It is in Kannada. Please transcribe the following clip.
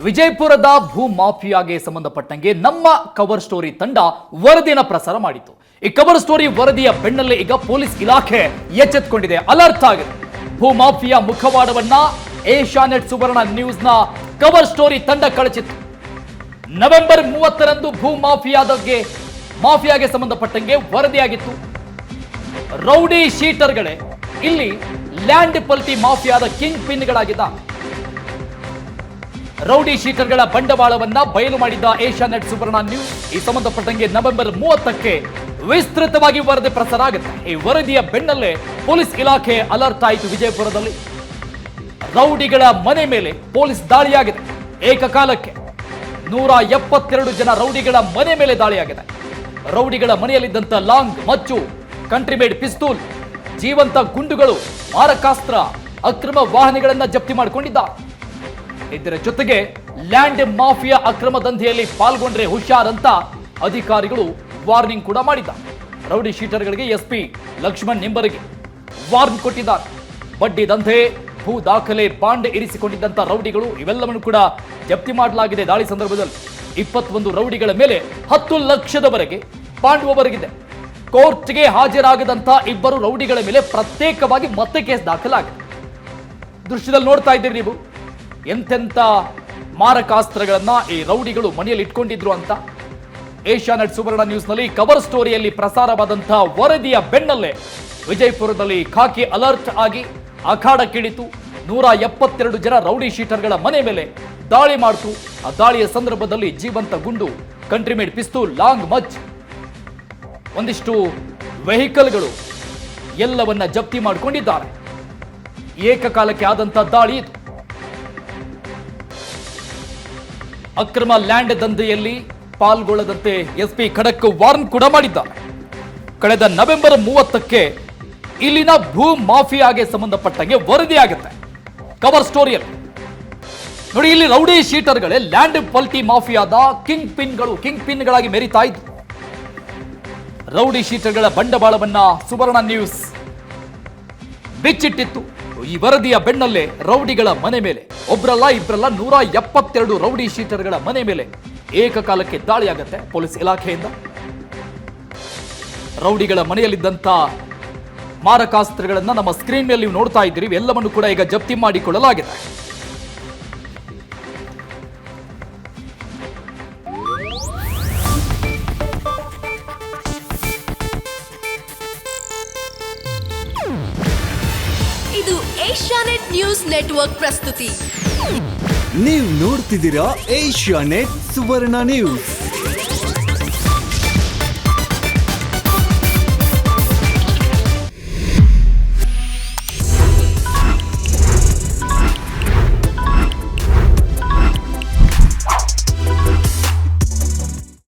ವಿಜಯಪುರದ ಭೂ ಮಾಫಿಯಾಗೆ ಸಂಬಂಧಪಟ್ಟಂಗೆ ನಮ್ಮ ಕವರ್ ಸ್ಟೋರಿ ತಂಡ ವರದಿನ ಪ್ರಸಾರ ಮಾಡಿತು. ಈ ಕವರ್ ಸ್ಟೋರಿ ವರದಿಯ ಬೆನ್ನಲ್ಲೇ ಈಗ ಪೊಲೀಸ್ ಇಲಾಖೆ ಎಚ್ಚೆತ್ತುಕೊಂಡಿದೆ, ಅಲರ್ಟ್ ಆಗಿದೆ. ಭೂ ಮಾಫಿಯಾ ಮುಖವಾಡವನ್ನ ಏಷ್ಯಾನೆಟ್ ಸುವರ್ಣ ನ್ಯೂಸ್ನ ಕವರ್ ಸ್ಟೋರಿ ತಂಡ ಕಳಚಿತ್ತು. ನವೆಂಬರ್ 30ರಂದು ಭೂ ಮಾಫಿಯಾಗೆ ಸಂಬಂಧಪಟ್ಟಂಗೆ ವರದಿಯಾಗಿತ್ತು. ರೌಡಿ ಶೀಟರ್ಗಳೇ ಇಲ್ಲಿ ಲ್ಯಾಂಡ್ ಪಲ್ಟಿ ಮಾಫಿಯಾದ ಕಿಂಗ್ ಪಿನ್ಗಳಾಗಿದ್ದಾರೆ. ರೌಡಿ ಶೀಟರ್ಗಳ ಬಂಡವಾಳವನ್ನ ಬಯಲು ಮಾಡಿದ್ದ ಏಷ್ಯಾನೆಟ್ ಸುವರ್ಣ ನ್ಯೂಸ್ ಈ ಸಂಬಂಧಪಟ್ಟಂಗೆ ನವೆಂಬರ್ 30ಕ್ಕೆ ವಿಸ್ತೃತವಾಗಿ ವರದಿ ಪ್ರಸಾರ ಆಗುತ್ತೆ. ಈ ವರದಿಯ ಬೆನ್ನಲ್ಲೇ ಪೊಲೀಸ್ ಇಲಾಖೆ ಅಲರ್ಟ್ ಆಯಿತು. ವಿಜಯಪುರದಲ್ಲಿ ರೌಡಿಗಳ ಮನೆ ಮೇಲೆ ಪೊಲೀಸ್ ದಾಳಿಯಾಗಿದೆ. ಏಕಕಾಲಕ್ಕೆ 172 ಜನ ರೌಡಿಗಳ ಮನೆ ಮೇಲೆ ದಾಳಿಯಾಗಿದೆ. ರೌಡಿಗಳ ಮನೆಯಲ್ಲಿದ್ದಂತ ಲಾಂಗ್ ಮಚ್ಚು, ಕಂಟ್ರಿಮೇಡ್ ಪಿಸ್ತೂಲ್, ಜೀವಂತ ಗುಂಡುಗಳು, ಮಾರಕಾಸ್ತ್ರ, ಅಕ್ರಮ ವಾಹನಗಳನ್ನ ಜಪ್ತಿ ಮಾಡಿಕೊಂಡಿದ್ದಾರೆ. ಇದರ ಜೊತೆಗೆ ಲ್ಯಾಂಡ್ ಮಾಫಿಯಾ ಅಕ್ರಮ ದಂಧೆಯಲ್ಲಿ ಪಾಲ್ಗೊಂಡ್ರೆ ಹುಷಾರ್ ಅಂತ ಅಧಿಕಾರಿಗಳು ವಾರ್ನಿಂಗ್ ಕೂಡ ಮಾಡಿದ್ದಾರೆ. ರೌಡಿ ಶೀಟರ್ಗಳಿಗೆ ಎಸ್ಪಿ ಲಕ್ಷ್ಮಣ್ ನಿಂಬರಿಗೆ ವಾರ್ನಿಂಗ್ ಕೊಟ್ಟಿದ್ದಾರೆ. ಬಡ್ಡಿ ದಂಧೆ, ಭೂ ದಾಖಲೆ, ಬಾಂಡ್ ಇರಿಸಿಕೊಂಡಿದ್ದಂತ ರೌಡಿಗಳು ಇವೆಲ್ಲವನ್ನು ಕೂಡ ಜಪ್ತಿ ಮಾಡಲಾಗಿದೆ. ದಾಳಿ ಸಂದರ್ಭದಲ್ಲಿ 21 ರೌಡಿಗಳ ಮೇಲೆ 10 ಲಕ್ಷದವರೆಗೆ ಬಾಂಡ್ ಒಬ್ಬರಿಗಿದೆ. ಕೋರ್ಟ್ಗೆ ಹಾಜರಾಗದಂತ 2 ರೌಡಿಗಳ ಮೇಲೆ ಪ್ರತ್ಯೇಕವಾಗಿ ಮತ್ತೆ ಕೇಸ್ ದಾಖಲಾಗಿದೆ. ದೃಶ್ಯದಲ್ಲಿ ನೋಡ್ತಾ ಇದ್ದೀರಿ ನೀವು ಎಂತೆಂಥ ಮಾರಕಾಸ್ತ್ರಗಳನ್ನ ಈ ರೌಡಿಗಳು ಮನೆಯಲ್ಲಿ ಇಟ್ಕೊಂಡಿದ್ರು ಅಂತ. ಏಷ್ಯಾನೆಟ್ ಸುವರ್ಣ ನ್ಯೂಸ್ನಲ್ಲಿ ಕವರ್ ಸ್ಟೋರಿಯಲ್ಲಿ ಪ್ರಸಾರವಾದಂತಹ ವರದಿಯ ಬೆನ್ನಲ್ಲೇ ವಿಜಯಪುರದಲ್ಲಿ ಖಾಕಿ ಅಲರ್ಟ್ ಆಗಿ ಅಖಾಡಕ್ಕಿಳಿತು. 172 ಜನ ರೌಡಿ ಶೀಟರ್ಗಳ ಮನೆ ಮೇಲೆ ದಾಳಿ ಮಾಡಿತು. ಆ ದಾಳಿಯ ಸಂದರ್ಭದಲ್ಲಿ ಜೀವಂತ ಗುಂಡು, ಕಂಟ್ರಿಮೇಡ್ ಪಿಸ್ತೂಲ್, ಲಾಂಗ್ ಮಚ್, ಒಂದಿಷ್ಟು ವೆಹಿಕಲ್ಗಳು ಎಲ್ಲವನ್ನ ಜಪ್ತಿ ಮಾಡಿಕೊಂಡಿದ್ದಾರೆ. ಏಕಕಾಲಕ್ಕೆ ಆದಂತ ದಾಳಿ ಇದು. ಅಕ್ರಮ ಲ್ಯಾಂಡ್ ದಂಧೆಯಲ್ಲಿ ಪಾಲ್ಗೊಳ್ಳದಂತೆ ಎಸ್ಪಿ ಖಡಕ್ ವಾರ್ನ್ ಕೂಡ ಮಾಡಿದ್ದಾರೆ. ಕಳೆದ ನವೆಂಬರ್ 30ಕ್ಕೆ ಇಲ್ಲಿನ ಭೂ ಮಾಫಿಯಾಗೆ ಸಂಬಂಧಪಟ್ಟಂಗೆ ವರದಿಯಾಗುತ್ತೆ ಕವರ್ ಸ್ಟೋರಿಯಲ್ಲಿ. ನೋಡಿ, ಇಲ್ಲಿ ರೌಡಿ ಶೀಟರ್ಗಳೇ ಲ್ಯಾಂಡ್ ಪಲ್ಟಿ ಮಾಫಿಯಾದ ಕಿಂಗ್ ಪಿನ್ಗಳಾಗಿ ಮೆರಿತಾ ಇದ್ರು. ರೌಡಿ ಶೀಟರ್ಗಳ ಬಂಡವಾಳವನ್ನ ಸುವರ್ಣ ನ್ಯೂಸ್ ಬಿಚ್ಚಿಟ್ಟಿತ್ತು. ಈ ವರದಿಯ ಬೆನ್ನಲ್ಲೇ ರೌಡಿಗಳ ಮನೆ ಮೇಲೆ ಒಬ್ರಲ್ಲ ಇಬ್ರಲ್ಲ 172 ರೌಡಿ ಶೀಟರ್ಗಳ ಮನೆ ಮೇಲೆ ಏಕಕಾಲಕ್ಕೆ ದಾಳಿಯಾಗತ್ತೆ ಪೊಲೀಸ್ ಇಲಾಖೆಯಿಂದ. ರೌಡಿಗಳ ಮನೆಯಲ್ಲಿದ್ದಂತ ಮಾರಕಾಸ್ತ್ರಗಳನ್ನ ನಮ್ಮ ಸ್ಕ್ರೀನ್ ಮೇಲೆ ನೀವು ನೋಡ್ತಾ ಇದ್ದೀರಿ. ಎಲ್ಲವನ್ನು ಕೂಡ ಈಗ ಜಪ್ತಿ ಮಾಡಿಕೊಳ್ಳಲಾಗಿದೆ. ಇದು ಏಷ್ಯಾನೆಟ್ ನ್ಯೂಸ್ ನೆಟ್ವರ್ಕ್ ಪ್ರಸ್ತುತಿ. ನೀವು ನೋಡ್ತಿದ್ದೀರಾ ಏಷ್ಯಾನೆಟ್ ಸುವರ್ಣ ನ್ಯೂಸ್.